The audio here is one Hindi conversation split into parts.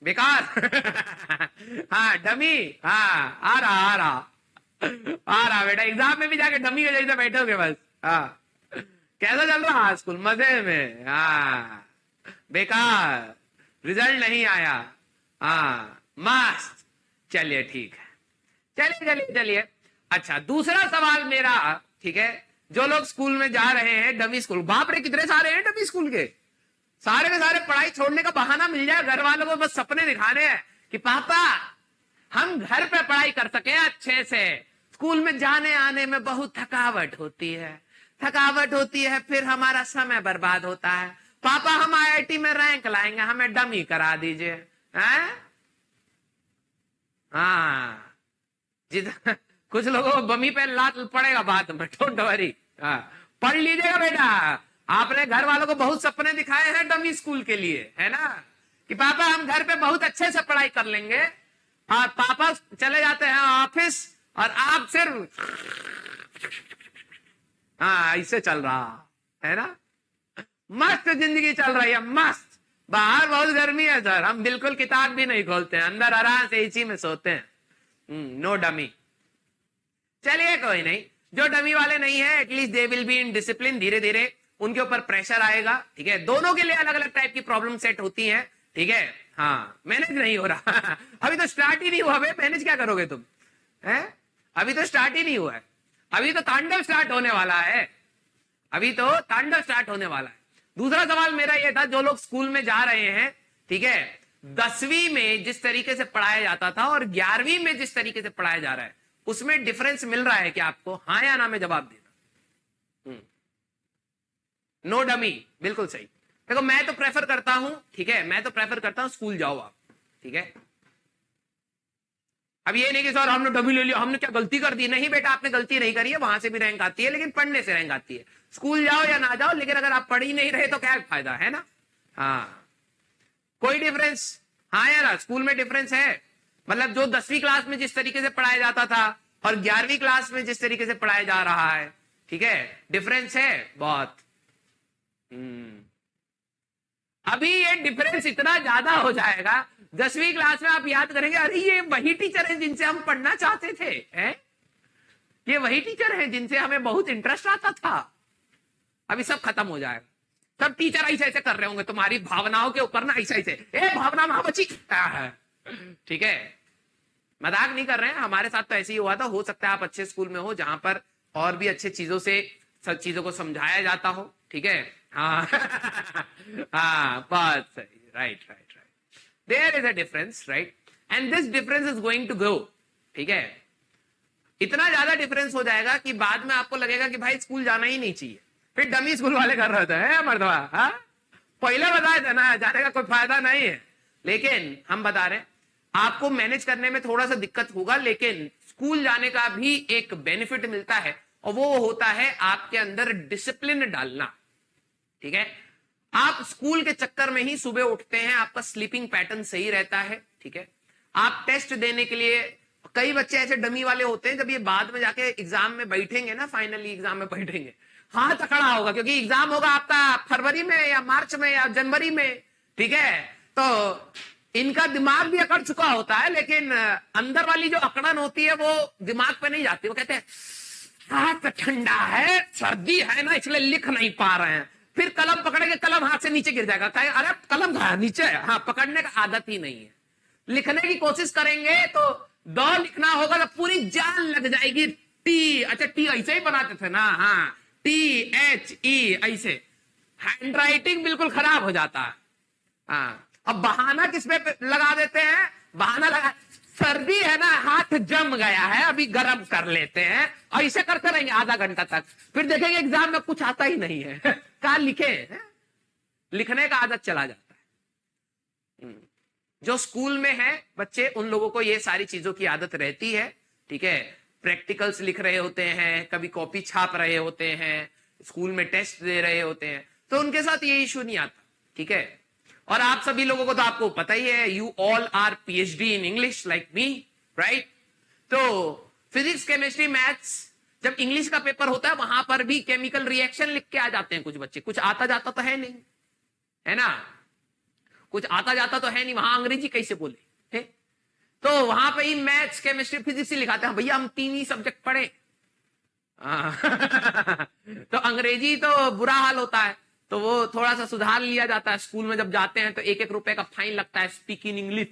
बेकार। हाँ डमी, हाँ आ रहा आ रहा आ रहा बेटा, एग्जाम में भी जाके डमी के जैसे बैठोगे बस। हाँ कैसा चल रहा स्कूल? मजे में। हाँ बेकार, रिजल्ट नहीं आया। हाँ मस्त, चलिए ठीक है, चलिए चलिए चलिए। अच्छा दूसरा सवाल मेरा, ठीक है, जो लोग स्कूल में जा रहे हैं डमी स्कूल, बाप रे कितने सारे हैं डमी स्कूल के, सारे के सारे पढ़ाई छोड़ने का बहाना मिल जाए घर वालों को, बस सपने दिखाने हैं कि पापा हम घर पे पढ़ाई कर सके अच्छे से, स्कूल में जाने आने में बहुत थकावट होती है, थकावट होती है, फिर हमारा समय बर्बाद होता है, पापा हम आईआईटी में रैंक लाएंगे, हमें डमी करा दीजिए। हैं? हाँ जित कुछ लोगों को बमी पे लात पड़ेगा बाद में, डोंट वरी। हाँ पढ़ लीजिएगा बेटा, आपने घर वालों को बहुत सपने दिखाए हैं डमी स्कूल के लिए, है ना, कि पापा हम घर पे बहुत अच्छे से पढ़ाई कर लेंगे, और पापा चले जाते हैं ऑफिस और आप सिर्फ, हाँ ऐसे चल रहा है ना, मस्त जिंदगी चल रही है मस्त। बाहर बहुत गर्मी है सर, हम बिल्कुल किताब भी नहीं खोलते हैं, अंदर आराम से एसी में सोते हैं। No dummy. चलिए कोई नहीं, जो डमी वाले नहीं है at least they will be in discipline, धीरे धीरे उनके ऊपर प्रेशर आएगा, ठीक है, दोनों के लिए अलग अलग टाइप की प्रॉब्लम सेट होती है, ठीक है। हाँ मैनेज नहीं हो रहा अभी तो स्टार्ट ही नहीं हुआ भाई, मैनेज क्या करोगे तुम, है? अभी तो स्टार्ट ही नहीं हुआ है, अभी तो तांडव स्टार्ट होने वाला है, अभी तो तांडव स्टार्ट होने वाला है। दूसरा सवाल मेरा यह था, जो लोग स्कूल में जा रहे हैं, ठीक है, 10वीं में जिस तरीके से पढ़ाया जाता था और 11वीं में जिस तरीके से पढ़ाया जा रहा है, उसमें डिफरेंस मिल रहा है क्या आपको? हाँ या ना में जवाब देना। नो डमी, बिल्कुल सही। देखो मैं तो प्रेफर करता हूं, ठीक है, मैं तो प्रेफर करता हूं स्कूल जाओ आप, ठीक है। अब ये नहीं कि सर हमने डमी ले लिया, हमने क्या गलती कर दी, नहीं बेटा आपने गलती नहीं करी है, वहां से भी रैंक आती है, लेकिन पढ़ने से रैंक आती है, स्कूल जाओ या ना जाओ, लेकिन अगर आप पढ़ ही नहीं रहे तो क्या फायदा, है ना। हाँ कोई डिफरेंस, हाँ यार स्कूल में डिफरेंस है, मतलब जो 10वीं क्लास में जिस तरीके से पढ़ाया जाता था और 11वीं क्लास में जिस तरीके से पढ़ाया जा रहा है, ठीक है, डिफरेंस है बहुत। अभी ये डिफरेंस इतना ज्यादा हो जाएगा, 10वीं क्लास में आप याद करेंगे अरे ये वही टीचर है जिनसे हम पढ़ना चाहते थे, हैं? ये वही टीचर है जिनसे हमें बहुत इंटरेस्ट आता था। अभी सब खत्म हो जाएगा, सब टीचर ऐसे ऐसे कर रहे होंगे तुम्हारी भावनाओं के ऊपर ना, ऐसे ऐसे, ए भावना वहां बची, ठीक है, मजाक नहीं कर रहे हैं, हमारे साथ तो ऐसे ही हुआ था। हो सकता है आप अच्छे स्कूल में हो जहां पर और भी अच्छे चीजों से सब चीजों को समझाया जाता हो, ठीक है। हाँ हाँ बहुत सही, right right right, there is a difference, right, and this difference is going to go, ठीक है। इतना ज्यादा डिफरेंस हो जाएगा कि बाद में आपको लगेगा कि भाई स्कूल जाना ही नहीं चाहिए, फिर डमी स्कूल वाले कर रहे थे मर्दवा, हाँ पहले बताए थे ना जाने का कोई फायदा नहीं है, लेकिन हम बता रहे हैं आपको मैनेज करने में थोड़ा सा दिक्कत होगा, लेकिन स्कूल जाने का भी एक बेनिफिट मिलता है, और वो होता है आपके अंदर डिसिप्लिन डालना, ठीक है। आप स्कूल के चक्कर में ही सुबह उठते हैं, आपका स्लीपिंग पैटर्न सही रहता है, ठीक है। आप टेस्ट देने के लिए, कई बच्चे ऐसे डमी वाले होते हैं, जब ये बाद में जाके एग्जाम में बैठेंगे ना, फाइनली एग्जाम में बैठेंगे, हाथ अकड़ा होगा, क्योंकि एग्जाम होगा आपका फरवरी में या मार्च में या जनवरी में, ठीक है, तो इनका दिमाग भी अकड़ चुका होता है, लेकिन अंदर वाली जो अकड़न होती है वो दिमाग पे नहीं जाती, वो कहते हैं हाथ ठंडा है, सर्दी है ना, इसलिए लिख नहीं पा रहे हैं, फिर कलम पकड़ेंगे, कलम हाथ से नीचे गिर जाएगा, कहे अरे कलम कहाँ नीचे है, हाँ पकड़ने का आदत ही नहीं है। लिखने की कोशिश करेंगे तो द लिखना होगा तो पूरी जान लग जाएगी, टी, अच्छा टी ऐसे ही बनाते थे ना, हाँ THE ऐसे, हैंड राइटिंग बिल्कुल खराब हो जाता है। हाँ अब बहाना किस पे लगा देते हैं, बहाना लगा सर्दी है ना, हाथ जम गया है, अभी गर्म कर लेते हैं, और ऐसे करते रहेंगे आधा घंटा तक, फिर देखेंगे एग्जाम में कुछ आता ही नहीं है कहा लिखे हैं? लिखने का आदत चला जाता है। जो स्कूल में है बच्चे, उन लोगों को ये सारी चीजों की आदत रहती है, ठीक है, प्रैक्टिकल्स लिख रहे होते हैं, कभी कॉपी छाप रहे होते हैं, स्कूल में टेस्ट दे रहे होते हैं, तो उनके साथ ये इश्यू नहीं आता, ठीक है। और आप सभी लोगों को तो आपको पता ही है, you all are PhD in English like me, right. तो फिजिक्स केमिस्ट्री मैथ्स, जब इंग्लिश का पेपर होता है वहां पर भी केमिकल रिएक्शन लिख के आ जाते हैं कुछ बच्चे, कुछ आता जाता तो है नहीं, है ना। कुछ आता जाता तो है नहीं, वहां अंग्रेजी कैसे बोले है? तो वहां पे ही मैथ्स केमिस्ट्री फिजिक्स ही लिखाते हैं भैया, हम 3 ही सब्जेक्ट पढ़े। तो अंग्रेजी तो बुरा हाल होता है, तो वो थोड़ा सा सुधार लिया जाता है। स्कूल में जब जाते हैं तो 1-1 रुपए का फाइन लगता है, स्पीक इन इंग्लिश।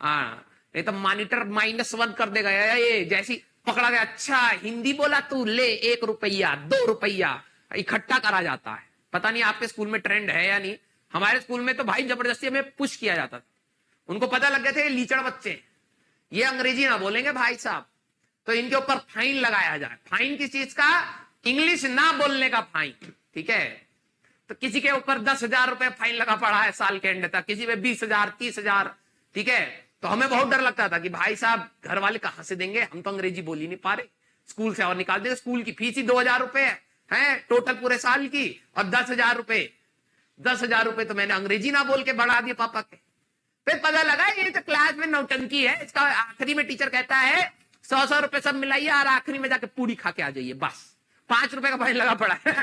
हाँ, नहीं तो मॉनिटर -1 कर देगा। ये जैसी पकड़ा गया, अच्छा हिंदी बोला तू, ले 1 रुपया 2 रुपया इकट्ठा करा जाता है। पता नहीं आपके स्कूल में ट्रेंड है या नहीं। हमारे स्कूल में तो भाई जबरदस्ती हमें पुश किया जाता था। उनको पता लग गया था ये लीचड़ बच्चे, ये अंग्रेजी ना बोलेंगे भाई साहब, तो इनके ऊपर फाइन लगाया जाए। फाइन किस चीज का? इंग्लिश ना बोलने का फाइन। ठीक है, तो किसी के ऊपर 10,000 रुपए फाइन लगा पड़ा है साल के एंड तक, किसी पे 20,000 30,000। ठीक है, तो हमें बहुत डर लगता था कि भाई साहब घर वाले कहां से देंगे, हम तो अंग्रेजी बोल ही नहीं पा रहे, स्कूल से और निकाल देंगे। स्कूल की फीस ही 2,000 रुपए है टोटल पूरे साल की, और 10,000 रुपए, 10,000 रुपए तो मैंने अंग्रेजी ना बोल के बढ़ा दिए पापा के। फिर पता लगा ये तो क्लास में नौटंकी है, इसका आखिरी में टीचर कहता है 100 रुपए सब मिलाइए और आखिरी में जाके पूरी खा के आ जाइए, बस 5 रुपए का फाइन लगा पड़ा है।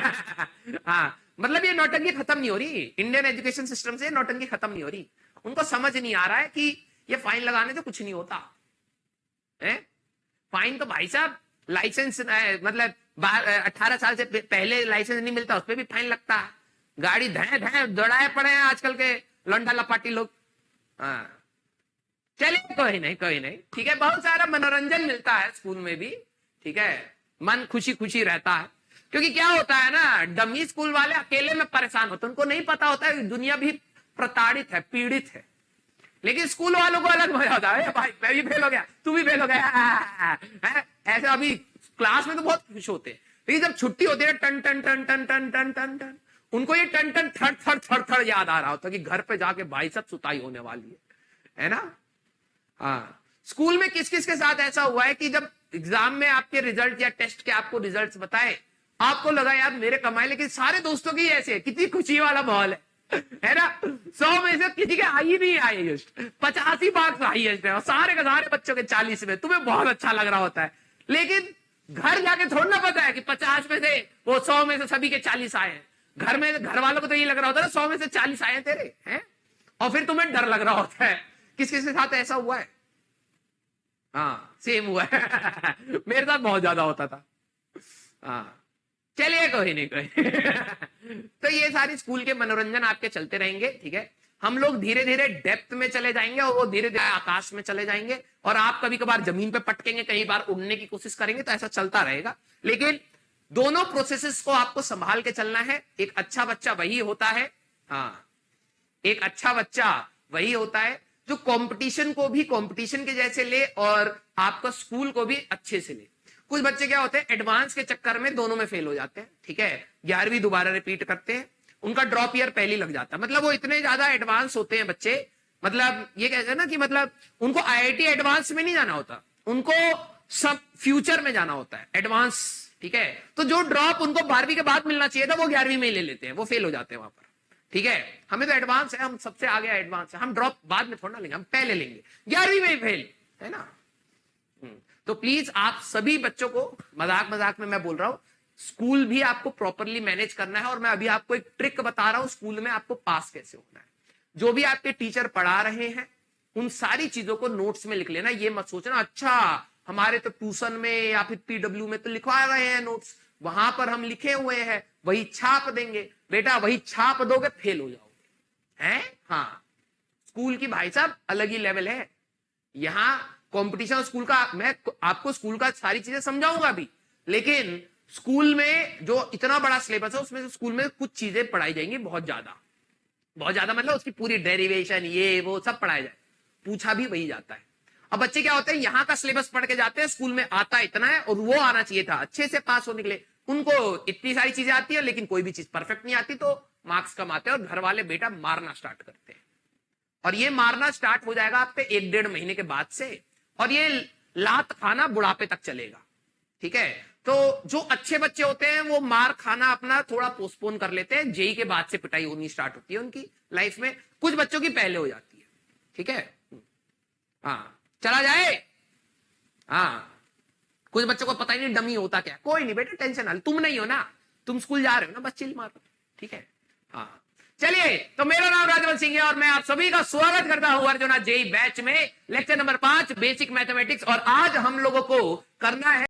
हाँ, मतलब ये नौटंकी खत्म नहीं हो रही, इंडियन एजुकेशन सिस्टम से नौटंकी खत्म नहीं हो रही। उनको समझ नहीं आ रहा है कि ये फाइन लगाने से कुछ नहीं होता है। फाइन तो भाई साहब लाइसेंस, मतलब 18 साल से पहले लाइसेंस नहीं मिलता, उस पर भी फाइन लगता है। गाड़ी धै धै दौड़ाए पड़े हैं आजकल के लंडा लपाटी लोग। हाँ, चलिए कोई नहीं कोई नहीं, ठीक है, बहुत सारा मनोरंजन मिलता है स्कूल में भी। ठीक है, मन खुशी खुशी रहता है, क्योंकि क्या होता है ना, डमी स्कूल वाले अकेले में परेशान होते हैं, उनको नहीं पता होता है दुनिया भी प्रताड़ित है, पीड़ित है। लेकिन स्कूल वालों को अलग मजा होता है, भाई मैं भी फेल हो गया, तू भी फेल हो गया, ऐसे। अभी क्लास में तो बहुत खुश होते हैं, लेकिन जब छुट्टी होती है टन टन टन टन टन टन टन टन, उनको ये टन टन थर थर थर थर याद आ रहा होता है कि घर पे जाके भाई सब सुताई होने वाली है ना। हाँ, स्कूल में किस किस के साथ ऐसा हुआ है कि जब एग्जाम में आपके रिजल्ट या टेस्ट के आपको रिजल्ट्स बताए, आपको लगा यार मेरे कमाए, लेकिन सारे दोस्तों की ऐसे है, कितनी खुशी वाला माहौल है ना। 100 में से किसी के आई नहीं हाईएस्ट, 85 मार्क्स हाईएस्ट है, और सारे के सारे बच्चों के 40 में, तुम्हें बहुत अच्छा लग रहा होता है। लेकिन घर जाके थोड़ा ना पता है कि 50 में से वो 100 में से सभी के 40 आए हैं। घर में घर वालों को तो ये लग रहा होता है 100 में से 40 आए तेरे हैं, और फिर तुम्हें डर लग रहा होता है। किस किस के साथ ऐसा हुआ है? हाँ, सेम हुआ है। मेरे साथ बहुत ज्यादा होता था। हाँ, चलिए कोई नहीं कोई। तो ये सारी स्कूल के मनोरंजन आपके चलते रहेंगे। ठीक है, हम लोग धीरे धीरे डेप्थ में चले जाएंगे और वो धीरे धीरे आकाश में चले जाएंगे, और आप कभी कभार जमीन पे पटकेंगे, कई बार उड़ने की कोशिश करेंगे, तो ऐसा चलता रहेगा। लेकिन दोनों प्रोसेसेस को आपको संभाल के चलना है। एक अच्छा बच्चा वही होता है, हाँ, एक अच्छा बच्चा वही होता है जो कंपटीशन को भी कंपटीशन के जैसे ले और आपका स्कूल को भी अच्छे से ले। कुछ बच्चे क्या होते हैं, एडवांस के चक्कर में दोनों में फेल हो जाते हैं। ठीक है, 11वीं दोबारा रिपीट करते हैं, उनका ड्रॉप ईयर पहले लग जाता है। मतलब वो इतने ज्यादा एडवांस होते हैं बच्चे, मतलब ये कहते हैं ना कि मतलब उनको आईआईटी एडवांस में नहीं जाना होता, उनको सब फ्यूचर में जाना होता है, एडवांस। ठीक है, तो जो ड्रॉप उनको 12वीं के बाद मिलना चाहिए था वो 11वीं में ही ले लेते हैं, वो फेल हो जाते हैं वहां पर। ठीक है, हमें तो एडवांस है, हम सबसे आगे एडवांस है, हम ड्रॉप बाद में थोड़ा ना लेंगे, हम पहले लेंगे, 11वीं में ही फेल है ना। तो प्लीज आप सभी बच्चों को, मजाक मजाक में मैं बोल रहा हूं, स्कूल भी आपको प्रॉपरली मैनेज करना है। और मैं अभी आपको एक ट्रिक बता रहा हूं स्कूल में आपको पास कैसे होना है। जो भी आपके टीचर पढ़ा रहे हैं उन सारी चीजों को नोट्स में लिख लेना। ये मत सोचना अच्छा हमारे तो ट्यूशन में या फिर पीडब्ल्यू में तो लिखवा रहे हैं नोट्स, वहां पर हम लिखे हुए हैं वही छाप देंगे। बेटा वही छाप दोगे फेल हो जाओगे, हैं? हाँ, स्कूल की भाई साहब अलग ही लेवल है। यहां कंपटीशन स्कूल का, मैं आपको स्कूल का सारी चीजें समझाऊंगा भी, लेकिन स्कूल में जो इतना बड़ा सिलेबस है उसमें से स्कूल में कुछ चीजें पढ़ाई जाएंगी बहुत ज्यादा, बहुत ज्यादा, मतलब उसकी पूरी डेरिवेशन ये वो सब पढ़ाया जाए, पूछा भी वही जाता है। अब बच्चे क्या होते हैं, यहाँ का सिलेबस पढ़ के जाते हैं, स्कूल में आता इतना है और वो आना चाहिए था अच्छे से पास होने के लिए, उनको इतनी सारी चीजें आती है लेकिन कोई भी चीज परफेक्ट नहीं आती, तो मार्क्स कम आते हैं और घर वाले बेटा मारना स्टार्ट करते हैं। और ये मारना स्टार्ट हो जाएगा आप पे 1-1.5 महीने के बाद से, और ये लात खाना बुढ़ापे तक चलेगा। ठीक है, तो जो अच्छे बच्चे होते हैं वो मार खाना अपना थोड़ा पोस्टपोन कर लेते हैं, जेई के बाद से पिटाई होनी स्टार्ट होती है उनकी लाइफ में, कुछ बच्चों की पहले हो जाती है। ठीक है, हाँ, चला जाए। हाँ, कुछ बच्चों को पता ही नहीं डमी होता क्या, कोई नहीं बेटा टेंशन ना, तुम नहीं हो ना, तुम स्कूल जा रहे हो ना, बस चिल मारो। ठीक है, हाँ, चलिए, तो मेरा नाम राजवंत सिंह है और मैं आप सभी का स्वागत करता हूं अर्जुना जेई बैच में लेक्चर नंबर 5 बेसिक मैथमेटिक्स। और आज हम लोगों को करना है